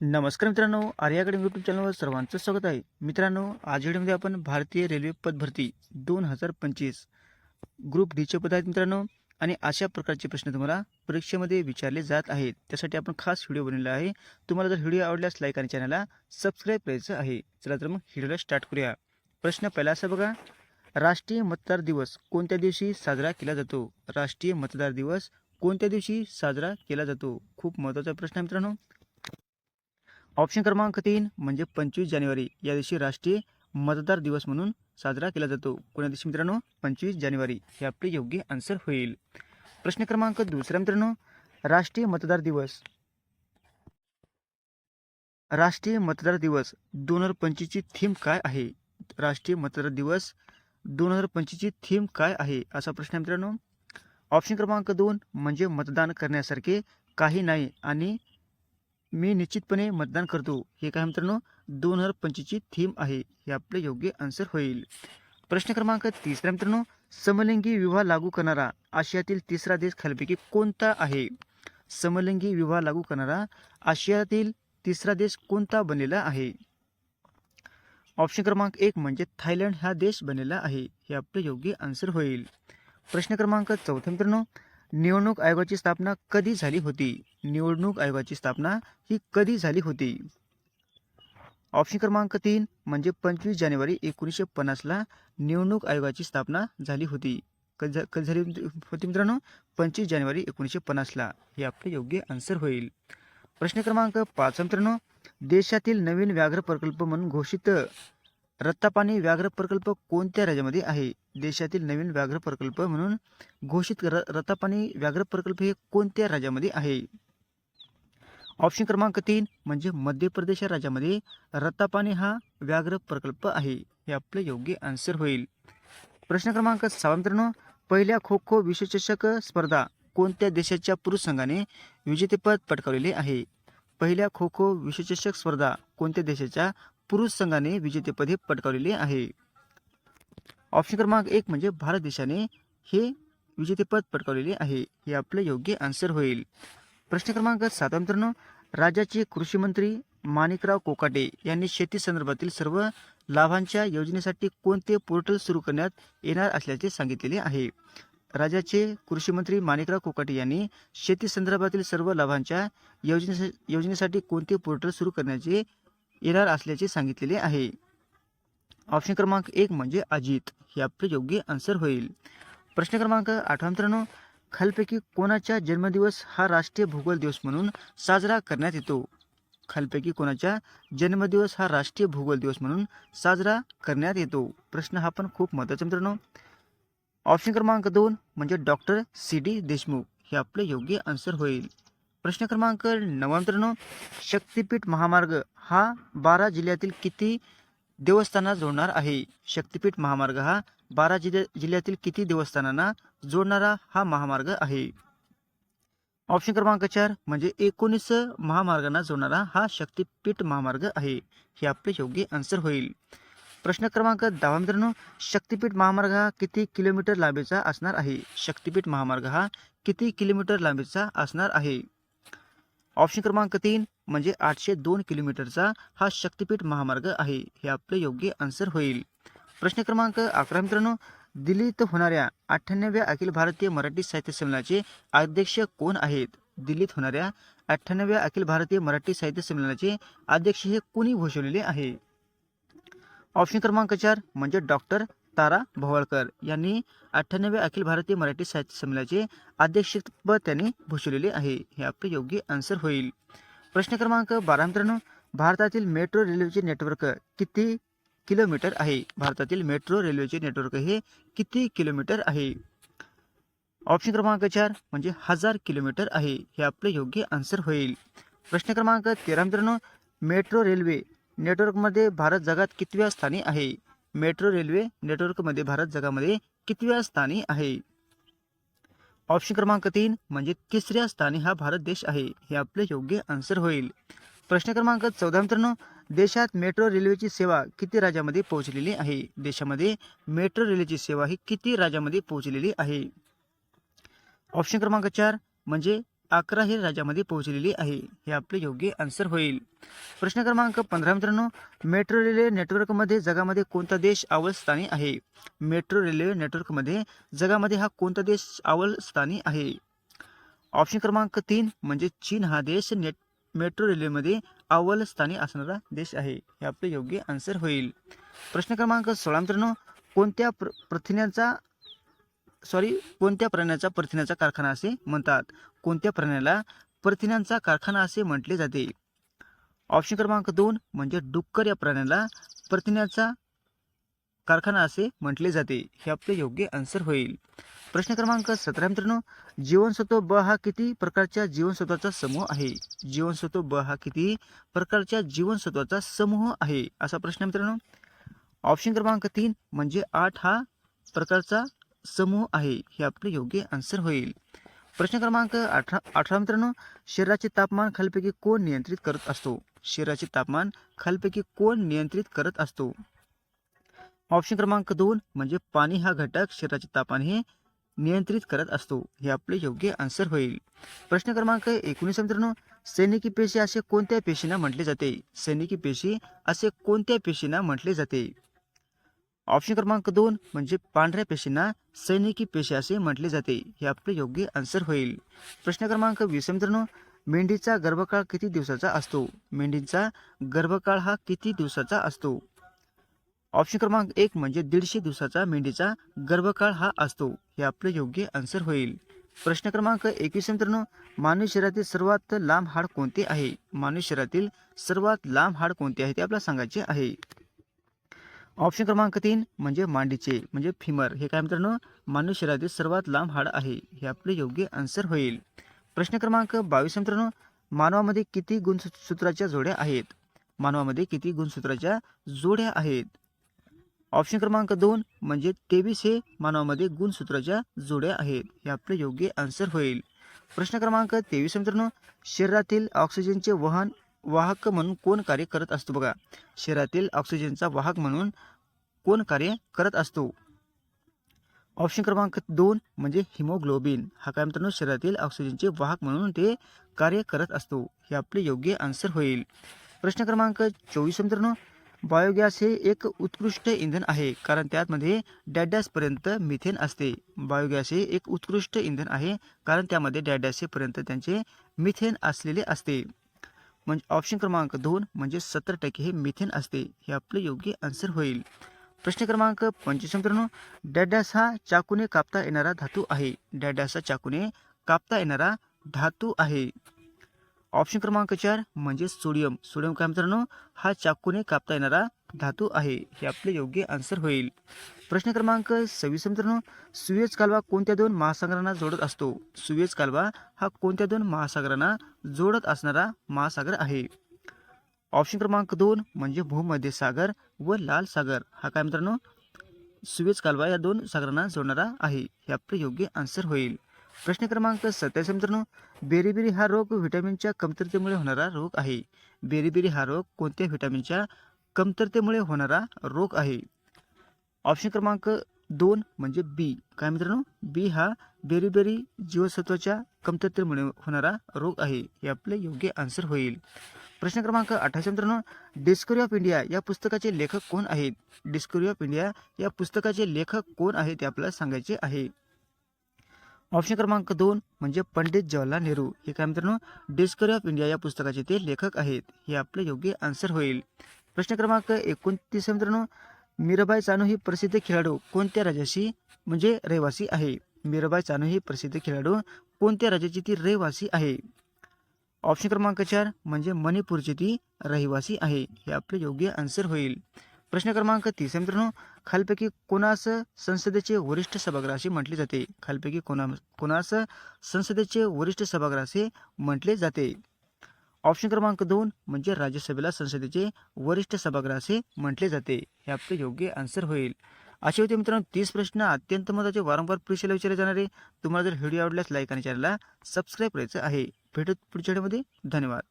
नमस्कार मित्रांनो, Arya academy YouTube चॅनलवर सर्वांचं स्वागत आहे. मित्रांनो, आज व्हिडिओमध्ये आपण भारतीय रेल्वे पद भरती 2025 ग्रुप डीचे पद आहेत मित्रांनो, आणि अशा प्रकारचे प्रश्न तुम्हाला परीक्षेमध्ये विचारले जात आहेत. त्यासाठी आपण खास व्हिडिओ बनवलेला आहे. तुम्हाला जर व्हिडिओ आवडल्यास लाईक आणि चॅनलला सबस्क्राईब करायचं आहे. चला तर मग व्हिडिओला स्टार्ट करूया. प्रश्न पहिला असा बघा, राष्ट्रीय मतदार दिवस कोणत्या दिवशी साजरा केला जातो? राष्ट्रीय मतदार दिवस कोणत्या दिवशी साजरा केला जातो? खूप महत्त्वाचा प्रश्न आहे मित्रांनो. ऑप्शन क्रमांक 3 म्हणजे 25 जानेवारी या दिवशी राष्ट्रीय मतदार दिवस म्हणून साजरा केला जातो. कोणत्या दिवशी मित्रांनो? 25 जानेवारी हे आपले योग्य आन्सर होईल. प्रश्न क्रमांक दुसरा मित्रांनो, राष्ट्रीय मतदार दिवस 2025 ची थीम काय आहे? राष्ट्रीय मतदार दिवस 2025 ची थीम काय आहे, असा प्रश्न आहे मित्रांनो. ऑप्शन क्रमांक 2 म्हणजे मतदान करण्यासारखे काही नाही आणि मी निश्चितपणे मतदान करतो, हे काय मित्रांनो 2025 ची थीम आहे. हे आपले योग्य आन्सर होईल. प्रश्न क्रमांक तिसरा मित्रांनो, समलिंगी विवाह लागू करणारा आशियातील तिसरा देश खालीलपैकी कोणता आहे? समलिंगी विवाह लागू करणारा आशियातील तिसरा देश कोणता बनलेला आहे? ऑप्शन क्रमांक 1 म्हणजे थायलंड हा देश बनलेला आहे. हे आपले योग्य आन्सर होईल. प्रश्न क्रमांक चौथा मित्रांनो, निवडणूक आयोगाची स्थापना कधी झाली होती? निवडणूक आयोगाची स्थापना ही कधी झाली होती? ऑप्शन क्रमांक 3 म्हणजे 25 जानेवारी 1950ला निवडणूक आयोगाची स्थापना झाली होती. कधी झाली होती मित्रांनो? 25 जानेवारी 1950ला. हे आपले योग्य आन्सर होईल. प्रश्न क्रमांक 5 मित्रांनो, देशातील नवीन व्याघ्र प्रकल्प म्हणून घोषित रत्तापानी व्याघ्र प्रकल्प कोणत्या राज्यामध्ये आहे? देशातील नवीन व्याघ्र प्रकल्प म्हणून घोषित रत्तापानी व्याघ्र प्रकल्प हे कोणत्या राज्यामध्ये आहे? ऑप्शन क्रमांक 3 म्हणजे मध्य प्रदेश या राज्यामध्ये रत्तापानी हा व्याघ्र प्रकल्प आहे. हे आपले योग्य आन्सर होईल. प्रश्न क्रमांक 6 मित्रांनो, पहिल्या खो खो विश्वचषक स्पर्धा कोणत्या देशाच्या पुरुष संघाने विजेतेपद पटकावलेले आहे? पहिल्या खो खो विश्वचषक स्पर्धा कोणत्या देशाच्या पुरुष संघाने विजेतेपद हे पटकावलेले आहे? ऑप्शन क्रमांक 1 म्हणजे भारत देशाने हे विजेतेपद पटकावलेले आहे. हे आपले योग्य आन्सर होईल. प्रश्न क्रमांक 7 मित्रांनो, राज्याचे कृषी मंत्री माणिकराव कोकाटे यांनी शेती संदर्भातील सर्व लाभांच्या योजनेसाठी कोणते पोर्टल सुरू करण्यात येणार असल्याचे सांगितलेले आहे? राज्याचे कृषी मंत्री माणिकराव कोकाटे यांनी शेती संदर्भातील सर्व लाभांच्या योजनेसाठी कोणते पोर्टल सुरू करण्याचे येणार असल्याचे सांगितलेले आहे? ऑप्शन क्रमांक 1 म्हणजे अजित. हे आपले योग्य आन्सर होईल. प्रश्न क्रमांक 8 मित्रांनो, खालीलपैकी कोणाचा जन्मदिवस हा राष्ट्रीय भूगोल दिवस म्हणून साजरा करण्यात येतो? खालीलपैकी कोणाचा जन्मदिवस हा राष्ट्रीय भूगोल दिवस म्हणून साजरा करण्यात येतो? प्रश्न हा पण खूप महत्त्वाचा मित्रांनो. ऑप्शन क्रमांक 2 म्हणजे डॉक्टर C.D. देशमुख. हे आपले योग्य आन्सर होईल. प्रश्न क्रमांक 9 मित्रांनो, शक्तिपीठ महामार्ग हा 12 जिल्ह्यातील किती देवस्थानांना जोडणार आहे? शक्तिपीठ महामार्ग हा 12 जिल्ह्यातील किती देवस्थानांना जोडणारा हा महामार्ग आहे? ऑप्शन क्रमांक 4 म्हणजे 19 महामार्गांना जोडणारा हा शक्तिपीठ महामार्ग आहे. हे आपले योग्य आन्सर होईल. प्रश्न क्रमांक 10 मित्रांनो, शक्तिपीठ महामार्ग हा किती किलोमीटर लांबीचा असणार आहे? शक्तिपीठ महामार्ग हा किती किलोमीटर लांबीचा असणार आहे? ऑप्शन क्रमांक 3 म्हणजे 802 किलोमीटरचा हा शक्तिपीठ महामार्ग आहे. हे आपले योग्य आन्सर होईल. प्रश्न क्रमांक 11 मित्रांनो, दिल्लीत होणाऱ्या 98व्या अखिल भारतीय मराठी साहित्य संमेलनाचे अध्यक्ष कोण आहेत? दिल्लीत होणाऱ्या 98व्या अखिल भारतीय मराठी साहित्य संमेलनाचे अध्यक्ष हे कोणी घोषवलेले आहे? ऑप्शन क्रमांक 4 म्हणजे डॉक्टर तारा भोवळकर यांनी 98व्या अखिल भारतीय मराठी साहित्य संमेलनाचे अध्यक्षपद त्यांनी भूषवलेले आहे. हे आपले योग्य आन्सर होईल. प्रश्न क्रमांक 12 मित्रांनो, भारतातील मेट्रो रेल्वेचे नेटवर्क किती किलोमीटर आहे? भारतातील मेट्रो रेल्वेचे नेटवर्क हे किती किलोमीटर आहे? ऑप्शन क्रमांक 4 म्हणजे 1000 किलोमीटर आहे. हे आपले योग्य आन्सर होईल. प्रश्न क्रमांक 13 मित्रांनो, मेट्रो रेल्वे नेटवर्कमध्ये भारत जगात कितव्या स्थानी आहे? मेट्रो रेल्वे नेटवर्कमध्ये भारत जगामध्ये कितव्या स्थानी आहे? ऑप्शन क्रमांक 3 म्हणजे 3ऱ्या स्थानी हा भारत देश आहे. हे आपले योग्य आन्सर होईल. प्रश्न क्रमांक 14 मित्रांनो, देशात मेट्रो रेल्वेची सेवा किती राज्यामध्ये पोहोचलेली आहे? देशामध्ये मेट्रो रेल्वेची सेवा ही किती राज्यामध्ये पोहोचलेली आहे? ऑप्शन क्रमांक 4 म्हणजे 11 राज्यामध्ये पोहोचलेली आहे. हे आपले योग्य आन्सर होईल. प्रश्न क्रमांक 15 मित्रांनो, मेट्रो रेल्वे नेटवर्कमध्ये जगामध्ये कोणता देश अव्वल स्थानी आहे? मेट्रो रेल्वे नेटवर्कमध्ये जगामध्ये हा कोणता देश अव्वल स्थानी आहे? ऑप्शन क्रमांक 3 म्हणजे चीन हा देश मेट्रो रेल्वेमध्ये अव्वल स्थानी असणारा देश आहे. हे आपले योग्य आन्सर होईल. प्रश्न क्रमांक 16 मित्रांनो, कोणत्या प्राण्याचा प्रथिनाचा कारखाना असे म्हणतात? कोणत्या प्राण्याला प्रथिनांचा कारखाना असे म्हटले जाते? ऑप्शन क्रमांक 2 म्हणजे डुक्कर या प्राण्याला प्रथिनाचा कारखाना असे म्हटले जाते. हे आपले योग्य आन्सर होईल. प्रश्न क्रमांक 17 मित्रांनो, जीवनसत्व ब हा किती प्रकारच्या जीवनसत्वाचा समूह आहे? जीवनसत्व ब हा किती प्रकारच्या जीवनसत्वाचा समूह आहे, असा प्रश्न मित्रांनो. ऑप्शन क्रमांक 3 म्हणजे 8 हा प्रकारचा समूह आहे. हे आपले योग्य आन्सर होईल. प्रश्न क्रमांक 18 मित्रांनो, शरीराचे तापमान खालीलपैकी कोण नियंत्रित करत असतो? शरीराचे तापमान खालीलपैकी कोण नियंत्रित करत असतो? ऑप्शन क्रमांक 2 म्हणजे पाणी हा घटक शरीराचे तापमान हे नियंत्रित करत असतो. हे आपले योग्य आन्सर होईल. प्रश्न क्रमांक 19 मित्रांनो, सैनिकी पेशी असे कोणत्या पेशींना म्हटले जाते? सैनिकी पेशी असे कोणत्या पेशींना म्हटले जाते? ऑप्शन क्रमांक 2 म्हणजे पांढऱ्या पेशींना सैनिकी पेशी असे म्हटले जाते. हे आपले योग्य आन्सर होईल. प्रश्न क्रमांक 20 मित्रांनो, मेंढीचा गर्भकाळ किती दिवसाचा असतो? मेंढीचा गर्भकाळ हा किती दिवसाचा असतो? ऑप्शन क्रमांक 1 म्हणजे 150 दिवसाचा मेंढीचा गर्भकाळ हा असतो. हे आपले योग्य आन्सर होईल. प्रश्न क्रमांक 21 मित्रांनो, मानवी शरीरातील सर्वात लांब हाड कोणते आहे? मानवी शरीरातील सर्वात लांब हाड कोणते आहे ते आपल्याला सांगायचे आहे. ऑप्शन क्रमांक 3 म्हणजे मांडीचे म्हणजे फिमर. हे काय मित्रांनो, मानवी शरीरातील सर्वात लांब हाड आहे. हे आपले योग्य आन्सर होईल. प्रश्न क्रमांक 22 मित्रांनो, मानवामध्ये किती गुणसूत्राच्या जोड्या आहेत? मानवामध्ये किती गुणसूत्राच्या जोड्या आहेत? ऑप्शन क्रमांक 2 म्हणजे 23 हे मानवामध्ये गुणसूत्राच्या जोड्या आहेत. हे आपले योग्य आन्सर होईल. प्रश्न क्रमांक 23 मित्रांनो, शरीरातील ऑक्सिजनचे वाहक म्हणून कोण कार्य करत असतो? बघा, शरीरातील ऑक्सिजनचा वाहक म्हणून कोण कार्य करत असतो? ऑप्शन क्रमांक 2 म्हणजे हिमोग्लोबिन. हा काय मित्रांनो, शरीरातील ऑक्सिजनचे वाहक म्हणून ते कार्य करत असतो. हे आपले योग्य आन्सर होईल. प्रश्न क्रमांक 24 मित्रांनो, बायोगॅस हे एक उत्कृष्ट इंधन आहे कारण त्यामध्ये पर्यंत मिथेन असते. बायोगॅस हे एक उत्कृष्ट इंधन आहे कारण त्यामध्ये पर्यंत त्यांचे मिथेन असलेले असते. म्हणजे ऑप्शन क्रमांक 2 म्हणजे 70% हे मिथेन असते. हे आपले योग्य आन्सर होईल. प्रश्न क्रमांक 25 मित्रांनो, डॅडॅस हा चाकूने कापता येणारा धातू आहे. डॅडॅस हा चाकूने कापता येणारा धातू आहे. ऑप्शन क्रमांक 4 म्हणजे सोडियम. सोडियम काय मित्रांनो, हा चाकूने कापता येणारा धातू आहे. हे आपले योग्य आन्सर होईल. प्रश्न क्रमांक 26 मित्रांनो, सुएझ कालवा कोणत्या 2 महासागरांना जोडत असतो? सुएझ कालवा हा कोणत्या 2 महासागरांना जोडत असणारा महासागर आहे? ऑप्शन क्रमांक 2 म्हणजे भूमध्य सागर व लाल सागर. हा काय मित्रांनो, सुएझ कालवा या 2 सागरांना जोडणारा आहे. हे आपले योग्य आन्सर होईल. प्रश्न क्रमांक 27 मित्रांनो, बेरीबेरी हा रोग व्हिटॅमिनच्या कमतरतेमुळे होणारा रोग आहे. बेरीबेरी हा रोग कोणत्या व्हिटॅमिनच्या कमतरतेमुळे होणारा रोग आहे? ऑप्शन क्रमांक 2 म्हणजे बी. काय मित्रांनो, बी हा बेरीबेरी जीवनसत्वाच्या कमतरतेमुळे होणारा रोग आहे. हे आपले योग्य आन्सर होईल. प्रश्न क्रमांक 28 मित्रांनो, डिस्कवरी ऑफ इंडिया या पुस्तकाचे लेखक कोण आहेत? डिस्कवरी ऑफ इंडिया या पुस्तकाचे लेखक कोण आहेत ते आपल्याला सांगायचे आहे. ऑप्शन क्रमांक 2 म्हणजे पंडित जवाहरलाल नेहरू. हे काय मित्रांनो, डिस्कवरी ऑफ इंडिया या पुस्तकाचे ते लेखक आहेत. हे आपले योग्य आन्सर होईल. प्रश्न क्रमांक 29 मित्रांनो, मीराबाई चानू ही प्रसिद्ध खेळाडू कोणत्या राज्याची म्हणजे रहिवासी आहे? मीराबाई चानू ही प्रसिद्ध खेळाडू कोणत्या राज्याची ती रहिवासी आहे? ऑप्शन क्रमांक 4 म्हणजे मणिपूरची ती रहिवासी आहे. हे आपले योग्य आन्सर होईल. प्रश्न क्रमांक 30 मित्रांनो, खालपैकी कोणास संसदेचे वरिष्ठ सभागृह असे म्हटले जाते? खालपैकी कोणास संसदेचे वरिष्ठ सभागृह असे म्हटले जाते? ऑप्शन क्रमांक 2 म्हणजे राज्यसभेला संसदेचे वरिष्ठ सभागृह असे म्हटले जाते. हे आपले योग्य आन्सर होईल. असे होते मित्रांनो 30 प्रश्न अत्यंत महत्त्वाचे वारंवार परीक्षेला विचारले जाणारे. तुम्हाला जर व्हिडिओ आवडल्यास लाईक आणि चॅनलला सबस्क्राईब करायचं आहे. भेटू पुढच्या व्हिडिओमध्ये. धन्यवाद.